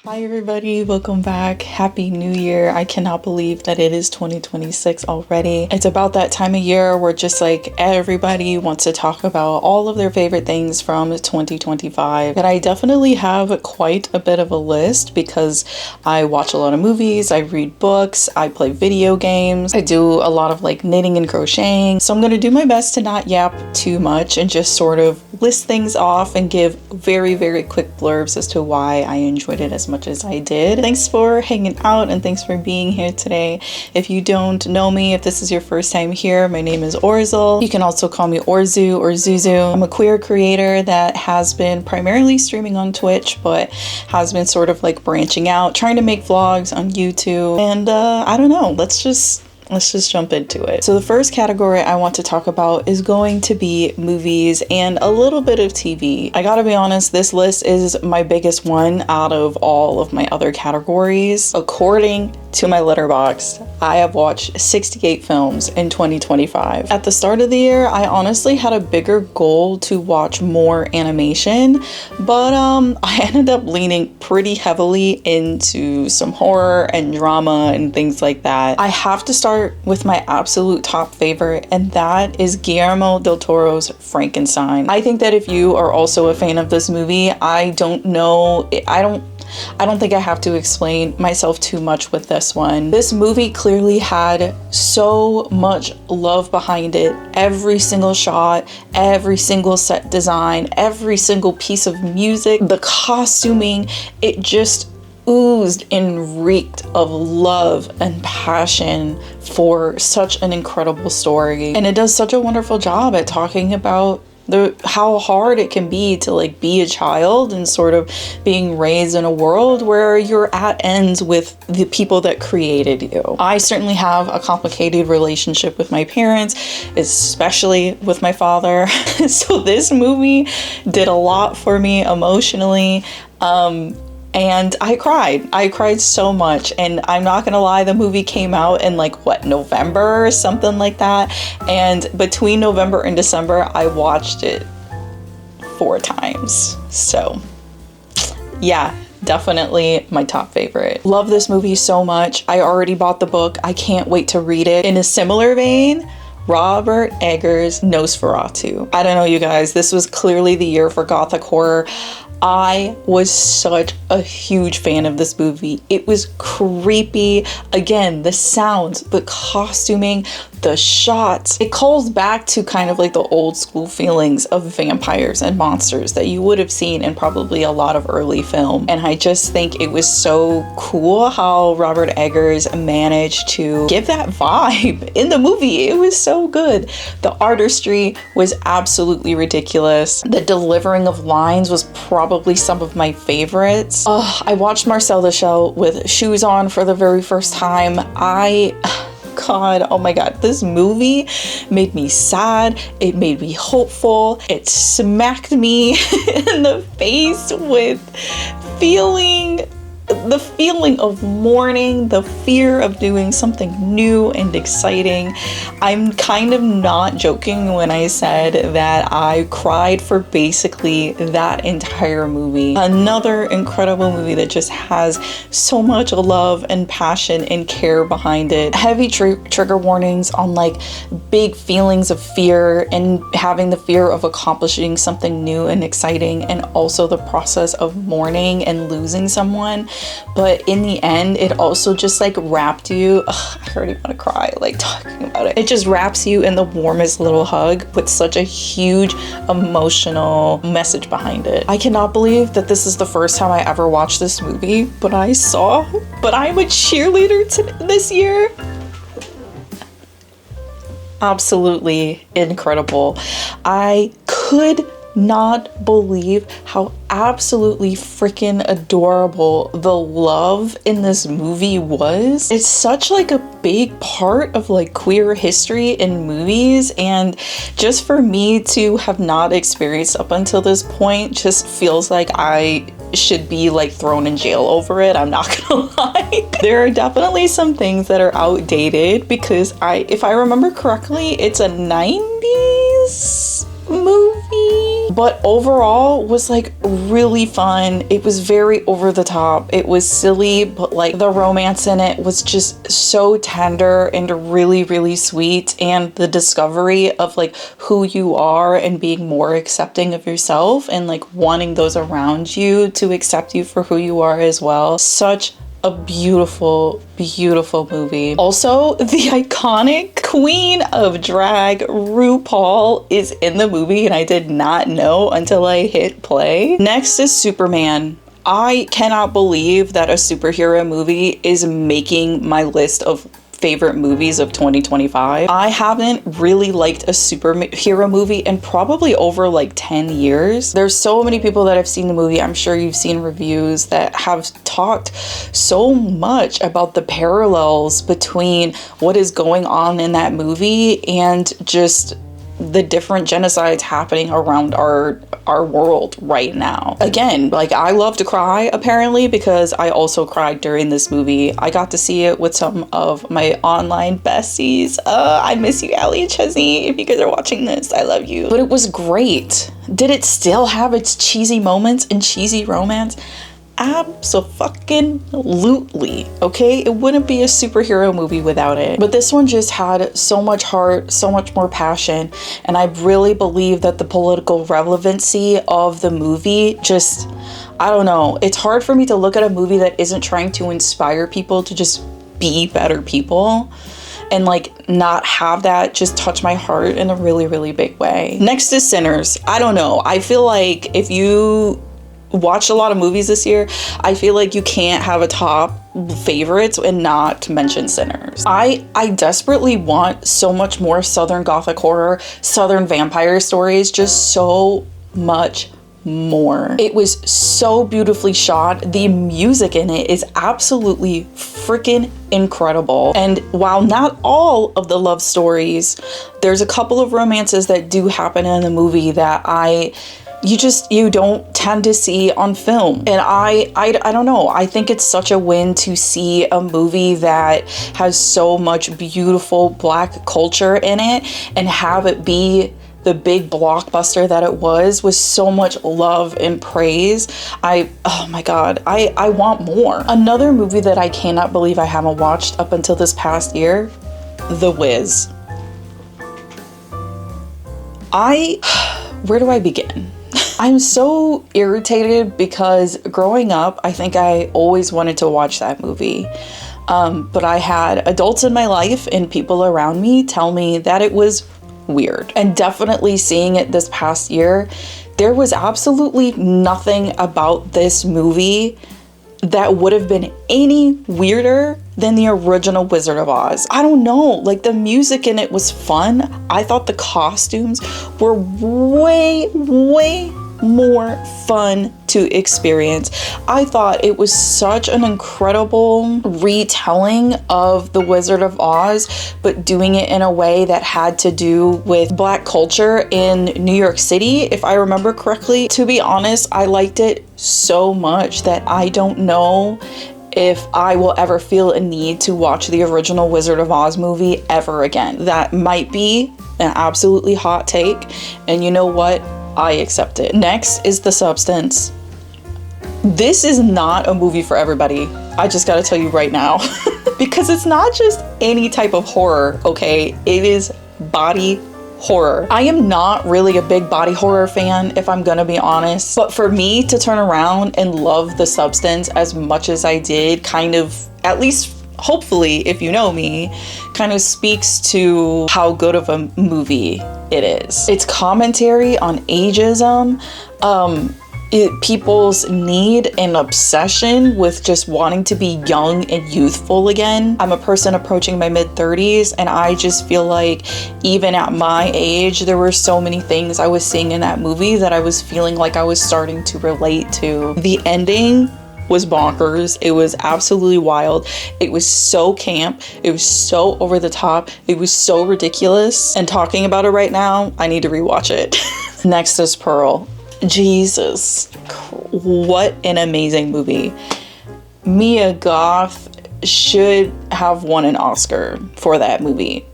Hi everybody, welcome back. Happy New Year. I cannot believe that it is 2026 already. It's about that time of year where just like everybody wants to talk about all of their favorite things from 2025. And I definitely have quite a bit of a list because I watch a lot of movies, I read books, I play video games, I do a lot of like knitting and crocheting. So I'm going to do my best to not yap too much and just sort of list things off and give very, very quick blurbs as to why I enjoyed it as much as I did. Thanks for hanging out and thanks for being here today. If you don't know me, if this is your first time here, my name is Orzel. You can also call me Orzu or Zuzu. I'm a queer creator that has been primarily streaming on Twitch, but has been sort of like branching out, trying to make vlogs on YouTube. And I don't know, let's just jump into it. So the first category I want to talk about is going to be movies and a little bit of TV. I gotta be honest, this list is my biggest one out of all of my other categories. According to my letterbox, I have watched 68 films in 2025. At the start of the year, I honestly had a bigger goal to watch more animation, but I ended up leaning pretty heavily into some horror and drama and things like that. I have to start with my absolute top favorite, and that is Guillermo del Toro's Frankenstein. I think that if you are also a fan of this movie, I don't think I have to explain myself too much with this one. This movie clearly had so much love behind it. Every single shot, every single set design, every single piece of music, the costuming, it just oozed and reeked of love and passion for such an incredible story. And it does such a wonderful job at talking about how hard it can be to like be a child and sort of being raised in a world where you're at ends with the people that created you. I certainly have a complicated relationship with my parents, especially with my father. So this movie did a lot for me emotionally. And I cried so much, and I'm not gonna lie, the movie came out in like November or something like that, and between November and December I watched it 4 times. So yeah, definitely my top favorite. Love this movie so much. I already bought the book. I can't wait to read it. In a similar vein, Robert Eggers' Nosferatu. I don't know, you guys, this was clearly the year for gothic horror. I was such a huge fan of this movie. It was creepy. Again, the sounds, the costuming, the shots. It calls back to kind of like the old school feelings of vampires and monsters that you would have seen in probably a lot of early film. And I just think it was so cool how Robert Eggers managed to give that vibe in the movie. It was so good. The artistry was absolutely ridiculous. The delivering of lines was probably some of my favorites. I watched Marcel the Shell with shoes on for the very first time. God, oh my God, this movie made me sad. It made me hopeful. It smacked me in the face with the feeling of mourning, the fear of doing something new and exciting. I'm kind of not joking when I said that I cried for basically that entire movie. Another incredible movie that just has so much love and passion and care behind it. Heavy trigger warnings on like big feelings of fear and having the fear of accomplishing something new and exciting, and also the process of mourning and losing someone. But in the end, it also just like wrapped you. I already want to cry like talking about it. It just wraps you in the warmest little hug with such a huge emotional message behind it. I cannot believe that this is the first time I ever watched this movie, but I'm a cheerleader this year. Absolutely incredible. I could not believe how absolutely freaking adorable the love in this movie was. It's such like a big part of like queer history in movies, and just for me to have not experienced up until this point just feels like I should be like thrown in jail over it. I'm not gonna lie. There are definitely some things that are outdated because if I remember correctly, it's a 90s movie. but overall was like really fun. It was very over the top. It was silly, but like the romance in it was just so tender and really, really sweet. And the discovery of like who you are and being more accepting of yourself and like wanting those around you to accept you for who you are as well. Such a beautiful, beautiful movie. Also, the iconic queen of drag, RuPaul, is in the movie, and I did not know until I hit play. Next is Superman. I cannot believe that a superhero movie is making my list of favorite movies of 2025. I haven't really liked a superhero movie in probably over like 10 years. There's so many people that have seen the movie. I'm sure you've seen reviews that have talked so much about the parallels between what is going on in that movie and just the different genocides happening around our world right now. Again, like I love to cry apparently because I also cried during this movie. I got to see it with some of my online besties. I miss you, Allie and Chesney. If you guys are watching this, I love you. But it was great. Did it still have its cheesy moments and cheesy romance? Abso-fucking-lutely, okay? It wouldn't be a superhero movie without it. But this one just had so much heart, so much more passion, and I really believe that the political relevancy of the movie just, I don't know. It's hard for me to look at a movie that isn't trying to inspire people to just be better people and like not have that just touch my heart in a really, really big way. Next is Sinners. I don't know. I feel like if you watched a lot of movies this year, I feel like you can't have a top favorites and not mention Sinners. I desperately want so much more Southern Gothic horror, Southern vampire stories, just so much more. It was so beautifully shot. The music in it is absolutely freaking incredible. And while not all of the love stories, there's a couple of romances that do happen in the movie that you don't tend to see on film. And I don't know, I think it's such a win to see a movie that has so much beautiful Black culture in it and have it be the big blockbuster that it was with so much love and praise. Oh my God, I want more. Another movie that I cannot believe I haven't watched up until this past year, The Wiz. Where do I begin? I'm so irritated because growing up, I think I always wanted to watch that movie. But I had adults in my life and people around me tell me that it was weird. And definitely seeing it this past year, there was absolutely nothing about this movie that would have been any weirder than the original Wizard of Oz. I don't know, like the music in it was fun. I thought the costumes were way more fun to experience. I thought it was such an incredible retelling of the Wizard of Oz, but doing it in a way that had to do with Black culture in New York City, if I remember correctly. To be honest, I liked it so much that I don't know if I will ever feel a need to watch the original Wizard of Oz movie ever again. That might be an absolutely hot take, and you know what? I accept it. Next is The Substance. This is not a movie for everybody. I just gotta tell you right now. Because it's not just any type of horror, okay? It is body horror. I am not really a big body horror fan, if I'm gonna be honest. But for me to turn around and love The Substance as much as I did, kind of, at least hopefully, if you know me, kind of speaks to how good of a movie it is. It's commentary on ageism, people's need and obsession with just wanting to be young and youthful again. I'm a person approaching my mid-30s, and I just feel like even at my age, there were so many things I was seeing in that movie that I was feeling like I was starting to relate to. The ending was bonkers. It was absolutely wild. It was so camp. It was so over the top. It was so ridiculous. And talking about it right now, I need to rewatch it. Next is Pearl. Jesus, what an amazing movie. Mia Goth should have won an Oscar for that movie,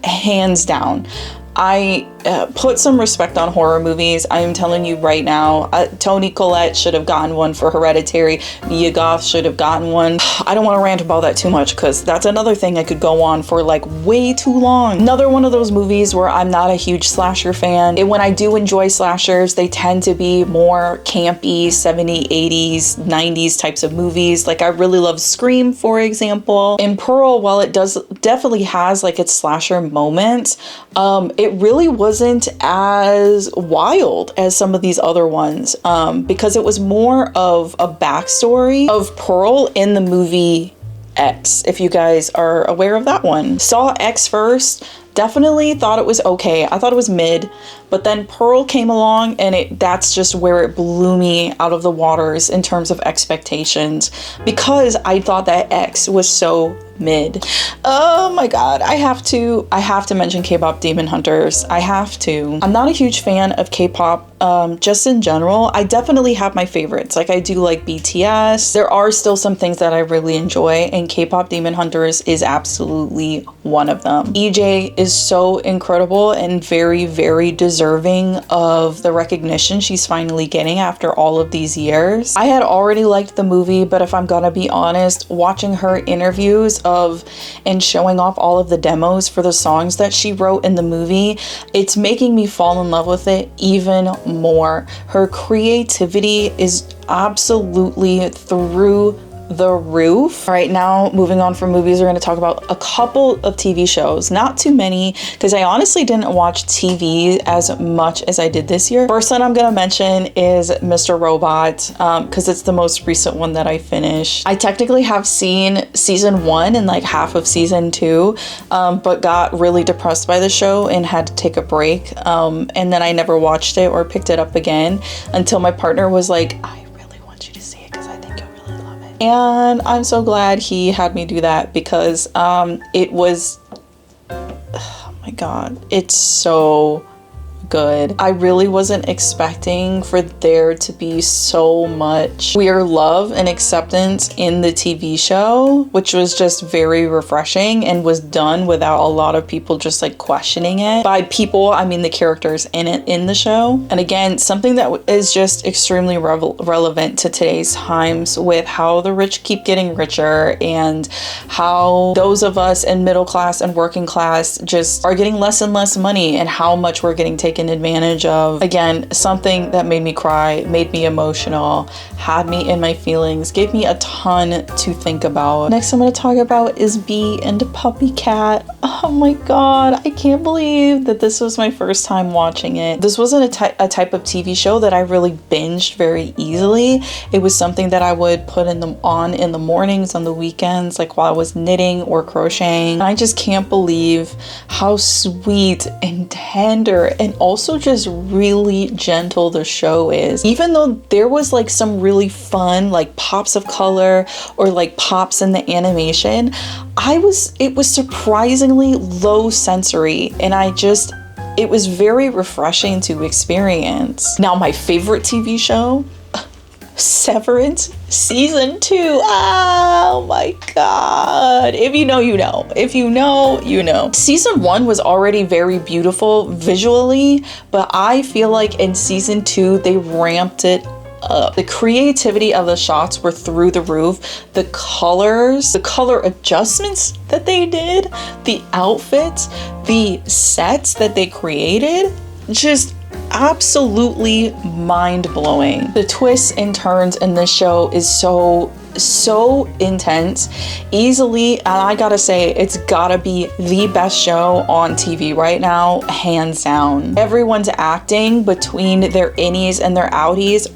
hands down. I put some respect on horror movies. I am telling you right now, Toni Collette should have gotten one for Hereditary. Mia Goth should have gotten one. I don't want to rant about that too much because that's another thing I could go on for like way too long. Another one of those movies where I'm not a huge slasher fan. And when I do enjoy slashers, they tend to be more campy 70s, 80s, 90s types of movies. Like I really love Scream, for example. And Pearl, while it definitely has like its slasher moments, it really wasn't as wild as some of these other ones, because it was more of a backstory of Pearl in the movie X, if you guys are aware of that one. Saw X first, definitely thought it was okay. I thought it was mid, but then Pearl came along and that's just where it blew me out of the waters in terms of expectations, because I thought that X was so mid. Oh my god, I have to mention K-pop Demon Hunters. I have to. I'm not a huge fan of K-pop just in general. I definitely have my favorites. Like I do like BTS. There are still some things that I really enjoy, and K-pop Demon Hunters is absolutely one of them. EJ is so incredible and very, very deserving of the recognition she's finally getting after all of these years. I had already liked the movie, but if I'm gonna be honest, watching her interviews and showing off all of the demos for the songs that she wrote in the movie, it's making me fall in love with it even more. Her creativity is absolutely through the roof. All right, now moving on from movies, we're going to talk about a couple of TV shows. Not too many, because I honestly didn't watch TV as much as I did this year. First one I'm going to mention is Mr. Robot, because it's the most recent one that I finished. I technically have seen season 1 and like half of season 2, but got really depressed by the show and had to take a break. And then I never watched it or picked it up again until my partner was like, and I'm so glad he had me do that, because it was, oh my god, it's so good. I really wasn't expecting for there to be so much queer love and acceptance in the TV show, which was just very refreshing and was done without a lot of people just like questioning it. By people, I mean the characters in the show. And again, something that is just extremely relevant to today's times, with how the rich keep getting richer and how those of us in middle class and working class just are getting less and less money, and how much we're getting taken advantage of. Again, something that made me cry, made me emotional, had me in my feelings, gave me a ton to think about. Next I'm going to talk about is Bee and Puppy Cat. Oh my god, I can't believe that this was my first time watching it. This wasn't a type of TV show that I really binged very easily. It was something that I would put on in the mornings, on the weekends, like while I was knitting or crocheting. I just can't believe how sweet and tender and also just really gentle the show is. Even though there was like some really fun like pops of color or like pops in the animation, it was surprisingly low sensory, and it was very refreshing to experience. Now my favorite TV show, Severance season 2. Oh my god. If you know, you know. If you know, you know. Season 1 was already very beautiful visually, but I feel like in season 2 they ramped it up. The creativity of the shots were through the roof. The colors, the color adjustments that they did, the outfits, the sets that they created, just absolutely mind-blowing. The twists and turns in this show is so intense, easily, and I gotta say, it's gotta be the best show on TV right now, hands down. Everyone's acting between their innies and their outies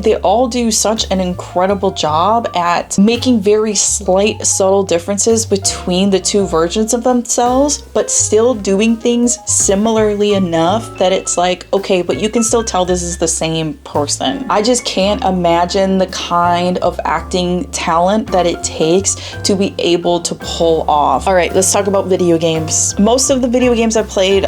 they all do such an incredible job at making very slight, subtle differences between the two versions of themselves, but still doing things similarly enough that it's like, like, okay, but you can still tell this is the same person. I just can't imagine the kind of acting talent that it takes to be able to pull off. All right, let's talk about video games. Most of the video games I played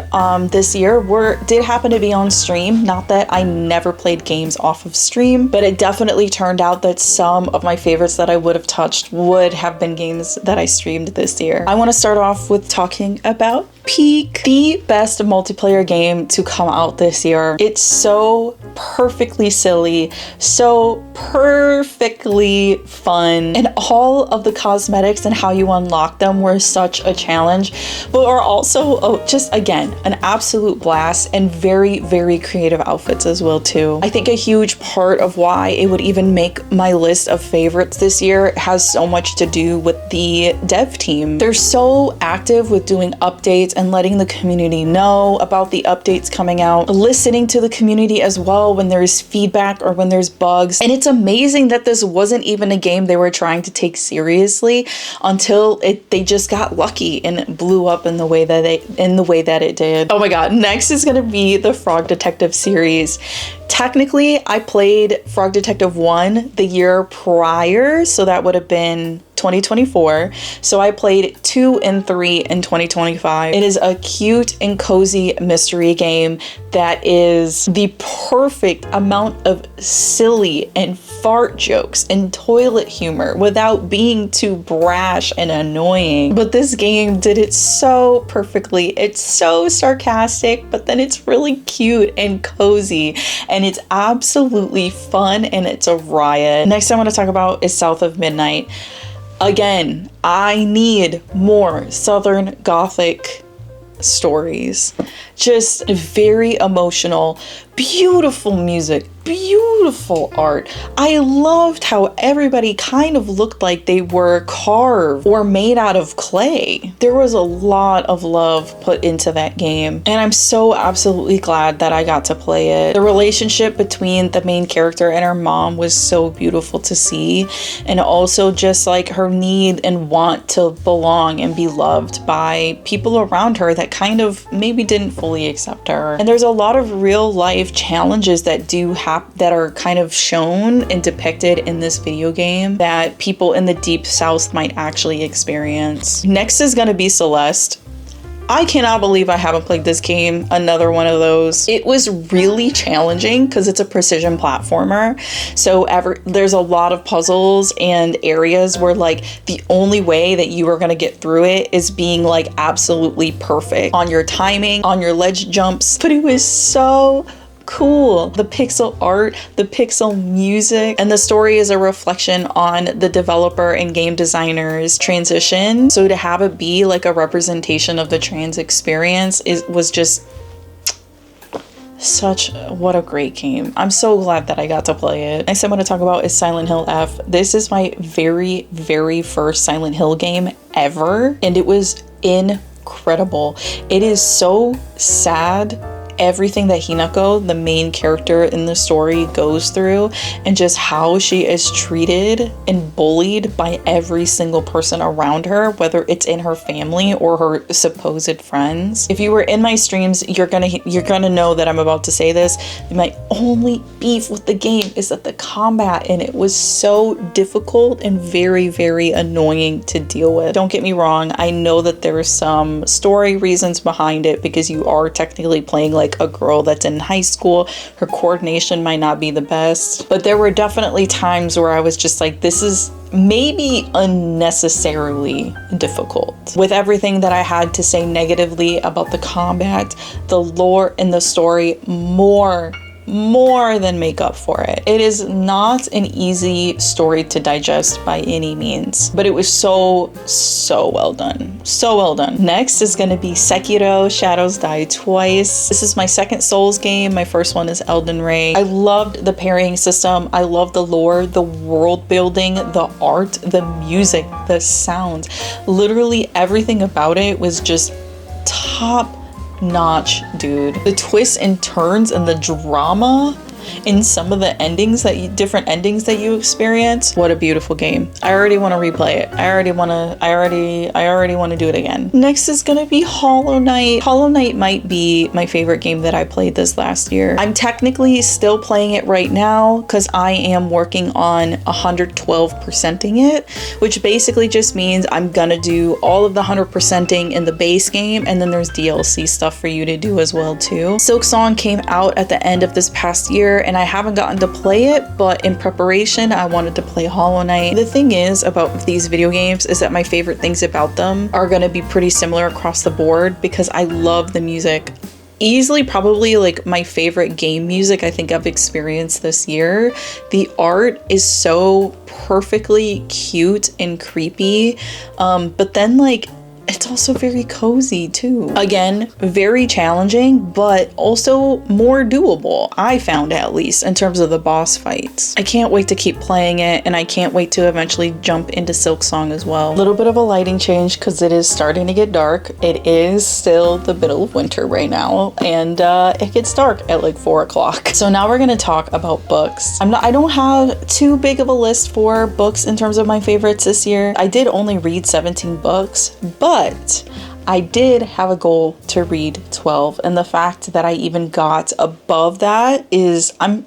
this year did happen to be on stream. Not that I never played games off of stream, but it definitely turned out that some of my favorites that I would have touched would have been games that I streamed this year. I want to start off with talking about Peak, the best multiplayer game to come out this year. It's so perfectly silly, so perfectly fun, and all of the cosmetics and how you unlock them were such a challenge, but are also just again an absolute blast, and very, very creative outfits as well too. I think a huge part of why it would even make my list of favorites this year has so much to do with the dev team. They're so active with doing updates and letting the community know about the updates coming out, listening to the community as well when there's feedback or when there's bugs. And it's amazing that this wasn't even a game they were trying to take seriously until they just got lucky and it blew up in the way that it did. Oh my god, next is gonna be the Frog Detective series. Technically, I played Frog Detective 1 the year prior, so that would have been 2024. So I played 2 and 3 in 2025. It is a cute and cozy mystery game that is the perfect amount of silly and fart jokes and toilet humor without being too brash and annoying. But this game did it so perfectly. It's so sarcastic, but then it's really cute and cozy, and it's absolutely fun, and it's a riot. Next I want to talk about is South of Midnight. Again, I need more Southern Gothic stories. Just very emotional, beautiful music, beautiful art. I loved how everybody kind of looked like they were carved or made out of clay. There was a lot of love put into that game, and I'm so absolutely glad that I got to play it. The relationship between the main character and her mom was so beautiful to see, and also just like her need and want to belong and be loved by people around her that kind of maybe didn't fully accept her. And there's a lot of real life challenges that that are kind of shown and depicted in this video game that people in the deep south might actually experience. Next is gonna be Celeste. I cannot believe I haven't played this game. Another one of those. It was really challenging because it's a precision platformer. So there's a lot of puzzles and areas where like the only way that you are going to get through it is being like absolutely perfect on your timing, on your ledge jumps. But it was so cool. The pixel art, the pixel music, and the story is a reflection on the developer and game designer's transition. So to have it be like a representation of the trans experience was just what a great game. I'm so glad that I got to play it. Next I'm going to talk about is Silent Hill F. This is my very, very first Silent Hill game ever, and it was incredible. It is so sad, everything that Hinako, the main character in the story, goes through, and just how she is treated and bullied by every single person around her, whether it's in her family or her supposed friends. If you were in my streams, you're gonna know that I'm about to say this. My only beef with the game is that the combat in it was so difficult and very, very annoying to deal with. Don't get me wrong, I know that there are some story reasons behind it because you are technically playing like a girl that's in high school. Her coordination might not be the best, but there were definitely times where I was just like, this is maybe unnecessarily difficult. With everything that I had to say negatively about the combat, the lore, and the story, more than make up for it. It is not an easy story to digest by any means, but it was so well done. So well done. Next is going to be Sekiro Shadows Die Twice. This is my second Souls game. My first one is Elden Ring. I loved the parrying system. I loved the lore, the world building, the art, the music, the sounds. Literally everything about it was just top notch, dude. The twists and turns and the drama in some of the endings different endings that you experience. What a beautiful game. I already want to replay it. I already want to do it again. Next is going to be Hollow Knight. Hollow Knight might be my favorite game that I played this last year. I'm technically still playing it right now because I am working on 112%ing it, which basically just means I'm gonna do all of the 100%ing in the base game, and then there's DLC stuff for you to do as well too. Silksong came out at the end of this past year, and I haven't gotten to play it, but in preparation I wanted to play Hollow Knight. The thing is about these video games is that my favorite things about them are going to be pretty similar across the board because I love the music. Easily probably like my favorite game music I think I've experienced this year. The art is so perfectly cute and creepy, but then like it's also very cozy too. Again, very challenging, but also more doable, I found, at least in terms of the boss fights. I can't wait to keep playing it, and I can't wait to eventually jump into Silksong as well. A little bit of a lighting change because it is starting to get dark. It is still the middle of winter right now, and it gets dark at like 4 o'clock. So now we're gonna talk about books. I don't have too big of a list for books in terms of my favorites this year. I did only read 17 books, but I did have a goal to read 12, and the fact that I even got above that is I'm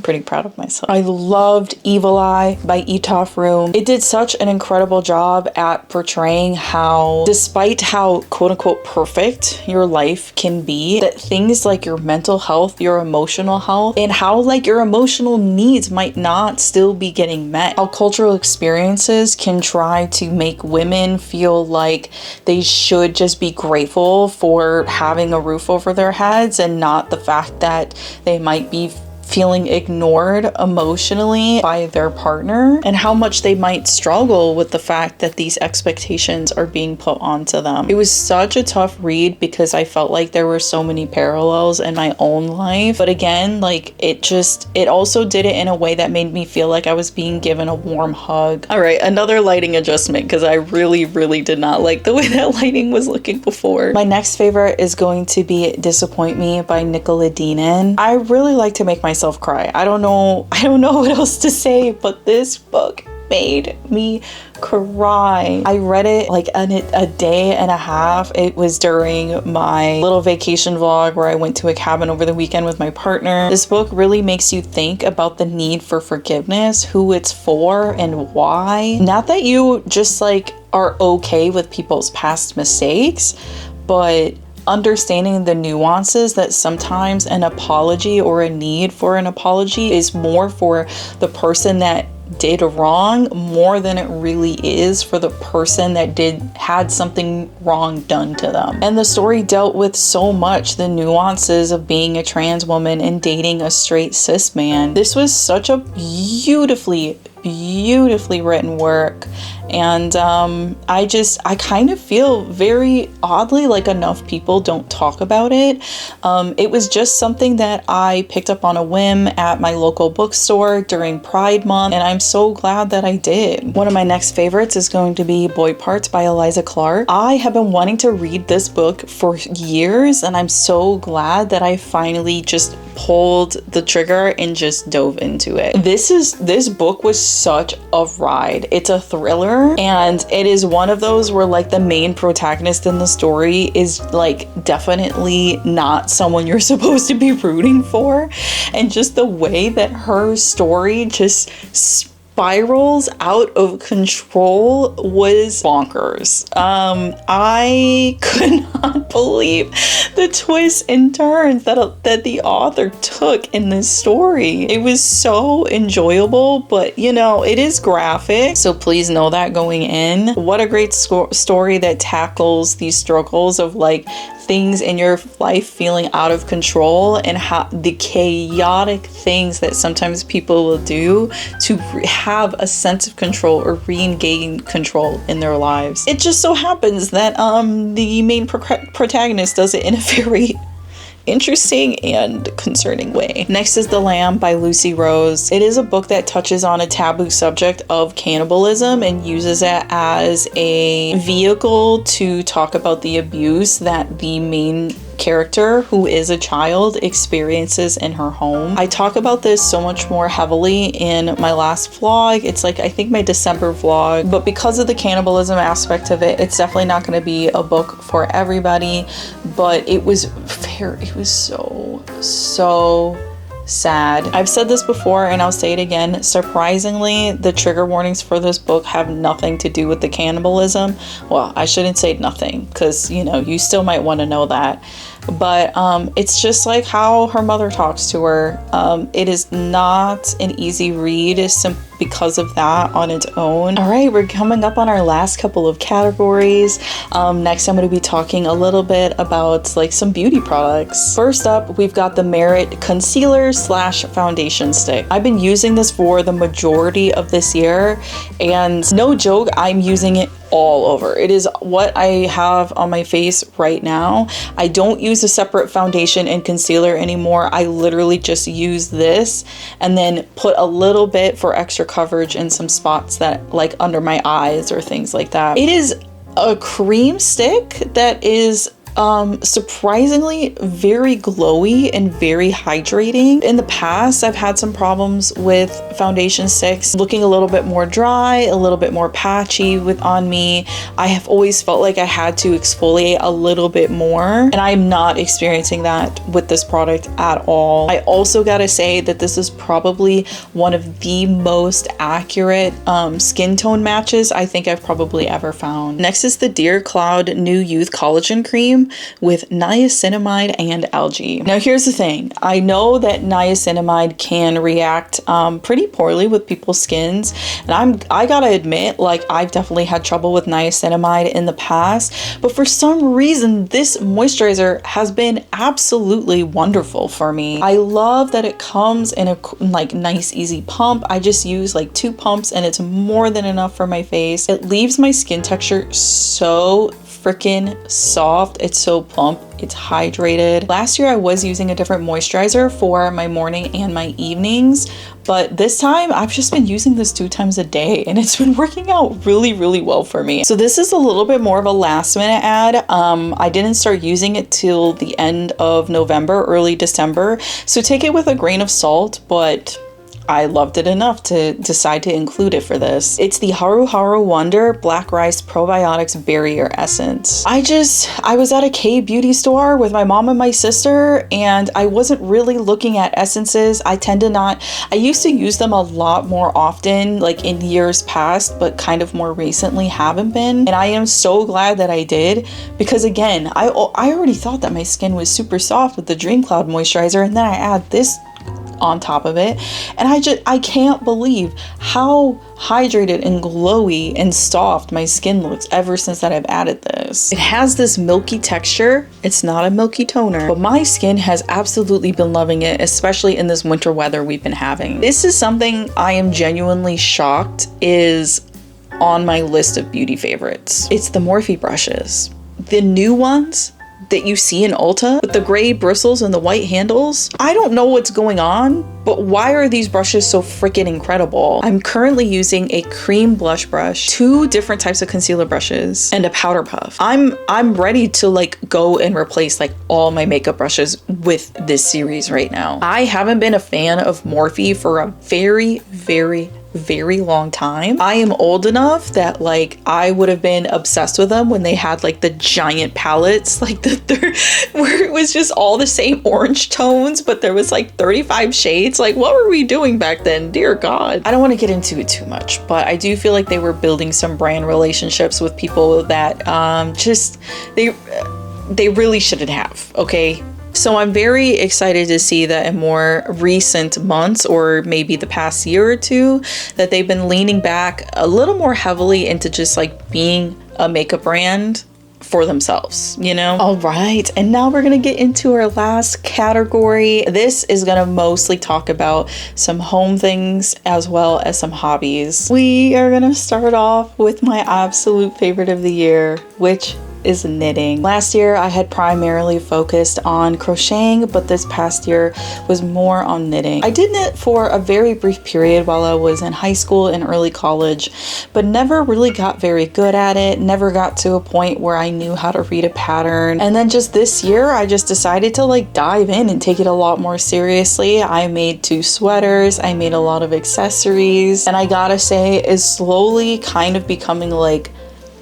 pretty proud of myself. I loved Evil Eye by Etaf Room. It did such an incredible job at portraying how, despite how quote unquote perfect your life can be, that things like your mental health, your emotional health, and how like your emotional needs might not still be getting met. How cultural experiences can try to make women feel like they should just be grateful for having a roof over their heads and not the fact that they might be feeling ignored emotionally by their partner, and how much they might struggle with the fact that these expectations are being put onto them. It was such a tough read because I felt like there were so many parallels in my own life, but again, like it also did it in a way that made me feel like I was being given a warm hug. All right, another lighting adjustment because I really did not like the way that lighting was looking before. My next favorite is going to be Disappoint Me by Nicola Deenan. I really like to make myself cry. I don't know what else to say, but this book made me cry. I read it like a day and a half. It was during my little vacation vlog where I went to a cabin over the weekend with my partner. This book really makes you think about the need for forgiveness, who it's for and why. Not that you just like are okay with people's past mistakes, but understanding the nuances that sometimes an apology or a need for an apology is more for the person that did wrong more than it really is for the person that had something wrong done to them. And the story dealt with so much the nuances of being a trans woman and dating a straight cis man. This was such a beautifully written work, and I kind of feel very oddly like enough people don't talk about it. It was just something that I picked up on a whim at my local bookstore during Pride Month, and I'm so glad that I did. One of my next favorites is going to be Boy Parts by Eliza Clark. I have been wanting to read this book for years, and I'm so glad that I finally just pulled the trigger and just dove into it. This book was such a ride. It's a thriller, and it is one of those where like the main protagonist in the story is like definitely not someone you're supposed to be rooting for, and just the way that her story just spirals out of control was bonkers. I could not believe the twists and turns that the author took in this story. It was so enjoyable, but you know, it is graphic, so please know that going in. What a great story that tackles these struggles of like things in your life feeling out of control, and how the chaotic things that sometimes people will do to have a sense of control or regain control in their lives. It just so happens that the main protagonist does it in a very interesting and concerning way. Next is The Lamb by Lucy Rose. It is a book that touches on a taboo subject of cannibalism and uses it as a vehicle to talk about the abuse that the main character, who is a child, experiences in her home. I talk about this so much more heavily in my last vlog. It's like, I think my December vlog, but because of the cannibalism aspect of it, it's definitely not going to be a book for everybody. But it was so sad. I've said this before and I'll say it again. Surprisingly, the trigger warnings for this book have nothing to do with the cannibalism. Well, I shouldn't say nothing, because you know, you still might want to know that. But it's just like how her mother talks to her. It is not an easy read because of that on its own. All right, we're coming up on our last couple of categories. Next, I'm going to be talking a little bit about like some beauty products. First up, we've got the Merit Concealer / Foundation Stick. I've been using this for the majority of this year, and no joke, I'm using it all over. It is what I have on my face right now. I don't use a separate foundation and concealer anymore. I literally just use this and then put a little bit for extra coverage in some spots that like under my eyes or things like that. It is a cream stick that is surprisingly very glowy and very hydrating. In the past, I've had some problems with foundation sticks looking a little bit more dry, a little bit more patchy on me. I have always felt like I had to exfoliate a little bit more, and I'm not experiencing that with this product at all. I also gotta say that this is probably one of the most accurate skin tone matches I think I've probably ever found. Next is the Dear Cloud New Youth Collagen Cream with niacinamide and algae. Now here's the thing. I know that niacinamide can react pretty poorly with people's skins, and I gotta admit, like, I've definitely had trouble with niacinamide in the past, but for some reason this moisturizer has been absolutely wonderful for me. I love that it comes in a like nice easy pump. I just use like 2 pumps and it's more than enough for my face. It leaves my skin texture so freaking soft. It's so plump. It's hydrated. Last year I was using a different moisturizer for my morning and my evenings, but this time I've just been using this 2 times a day and it's been working out really, really well for me. So this is a little bit more of a last minute ad. I didn't start using it till the end of November, early December. So take it with a grain of salt, but I loved it enough to decide to include it for this. It's the Haru Haru Wonder Black Rice Probiotics Barrier Essence. I was at a K-beauty store with my mom and my sister, and I wasn't really looking at essences. I used to use them a lot more often, like in years past, but kind of more recently haven't been. And I am so glad that I did, because again, I already thought that my skin was super soft with the Dream Cloud moisturizer, and then I add this on top of it, and I can't believe how hydrated and glowy and soft my skin looks ever since that I've added this. It has this milky texture. It's not a milky toner, but my skin has absolutely been loving it, especially in this winter weather we've been having. This is something I am genuinely shocked is on my list of beauty favorites. It's the Morphe brushes. The new ones that you see in Ulta with the gray bristles and the white handles. I don't know what's going on, but why are these brushes so freaking incredible? I'm currently using a cream blush brush, 2 different types of concealer brushes, and a powder puff. I'm ready to like go and replace like all my makeup brushes with this series right now. I haven't been a fan of Morphe for a very, very, very long time. I am old enough that like I would have been obsessed with them when they had like the giant palettes, like where it was just all the same orange tones, but there was like 35 shades. Like, what were we doing back then? Dear God. I don't want to get into it too much, but I do feel like they were building some brand relationships with people that they really shouldn't have, okay? So I'm very excited to see that in more recent months, or maybe the past year or 2, that they've been leaning back a little more heavily into just like being a makeup brand for themselves, you know? All right, and now we're gonna get into our last category. This is gonna mostly talk about some home things as well as some hobbies. We are gonna start off with my absolute favorite of the year, which is knitting. Last year I had primarily focused on crocheting, but this past year was more on knitting. I did knit for a very brief period while I was in high school and early college, but never really got very good at it, never got to a point where I knew how to read a pattern. And then just this year I just decided to like dive in and take it a lot more seriously. I made 2 sweaters, I made a lot of accessories, and I gotta say it's slowly kind of becoming like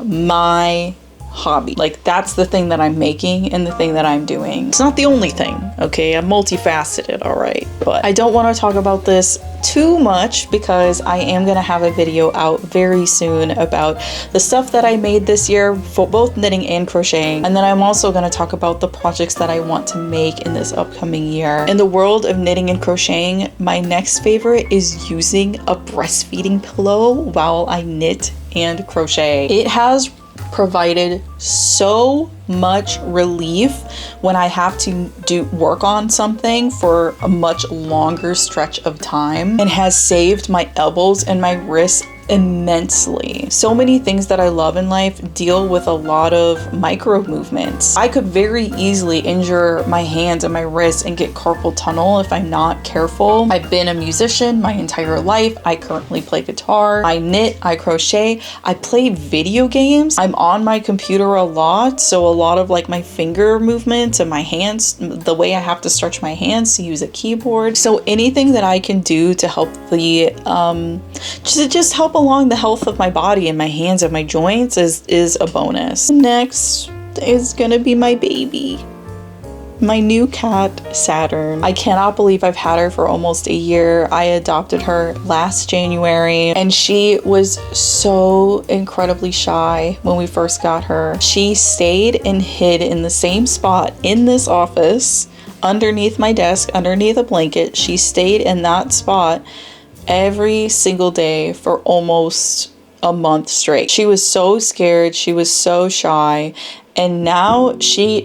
my hobby. Like that's the thing that I'm making and the thing that I'm doing. It's not the only thing, okay? I'm multifaceted, all right? But I don't want to talk about this too much because I am going to have a video out very soon about the stuff that I made this year for both knitting and crocheting. And then I'm also going to talk about the projects that I want to make in this upcoming year. In the world of knitting and crocheting, my next favorite is using a breastfeeding pillow while I knit and crochet. It has provided so much relief when I have to work on something for a much longer stretch of time, and has saved my elbows and my wrists immensely. So many things that I love in life deal with a lot of micro movements. I could very easily injure my hands and my wrists and get carpal tunnel if I'm not careful. I've been a musician my entire life. I currently play guitar, I knit, I crochet, I play video games. I'm on my computer a lot, so a lot of like my finger movements and my hands, the way I have to stretch my hands to use a keyboard. So anything that I can do to help the just help along the health of my body and my hands and my joints is a bonus. Next is gonna be my baby, my new cat, Saturn. I cannot believe I've had her for almost a year. I adopted her last January, and she was so incredibly shy when we first got her. She stayed and hid in the same spot in this office, underneath my desk, underneath a blanket. She stayed in that spot every single day for almost a month straight. She was so scared, she was so shy, and now she's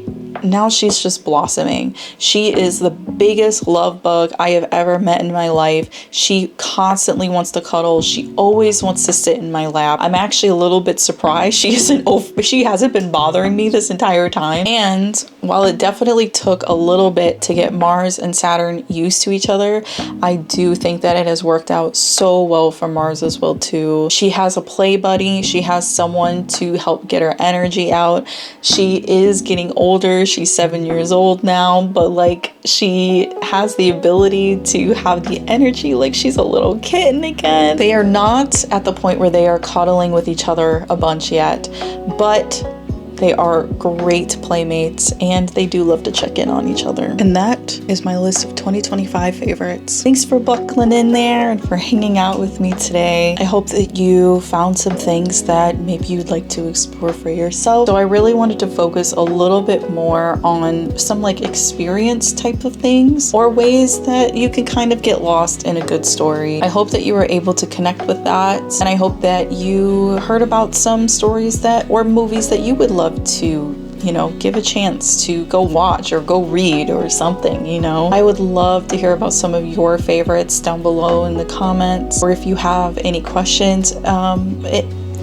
just blossoming. She is the biggest love bug I have ever met in my life. She constantly wants to cuddle. She always wants to sit in my lap. I'm actually a little bit surprised she hasn't been bothering me this entire time. And while it definitely took a little bit to get Mars and Saturn used to each other, I do think that it has worked out so well for Mars as well too. She has a play buddy. She has someone to help get her energy out. She is getting older. She's 7 years old now, but like she has the ability to have the energy like she's a little kitten again. They are not at the point where they are cuddling with each other a bunch yet, but they are great playmates and they do love to check in on each other. And that is my list of 2025 favorites. Thanks for buckling in there and for hanging out with me today. I hope that you found some things that maybe you'd like to explore for yourself. So I really wanted to focus a little bit more on some like experience type of things, or ways that you can kind of get lost in a good story. I hope that you were able to connect with that, and I hope that you heard about some stories or movies that you would love to, give a chance to go watch or go read or something, I would love to hear about some of your favorites down below in the comments, or if you have any questions,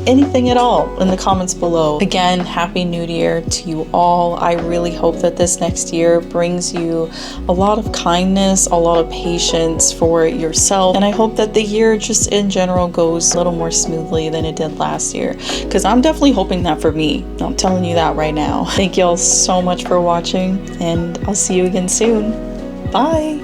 anything at all in the comments below. Again, Happy New Year to you all. I really hope that this next year brings you a lot of kindness, a lot of patience for yourself, and I hope that the year just in general goes a little more smoothly than it did last year, because I'm definitely hoping that for me. I'm telling you that right now. Thank y'all so much for watching, and I'll see you again soon. Bye!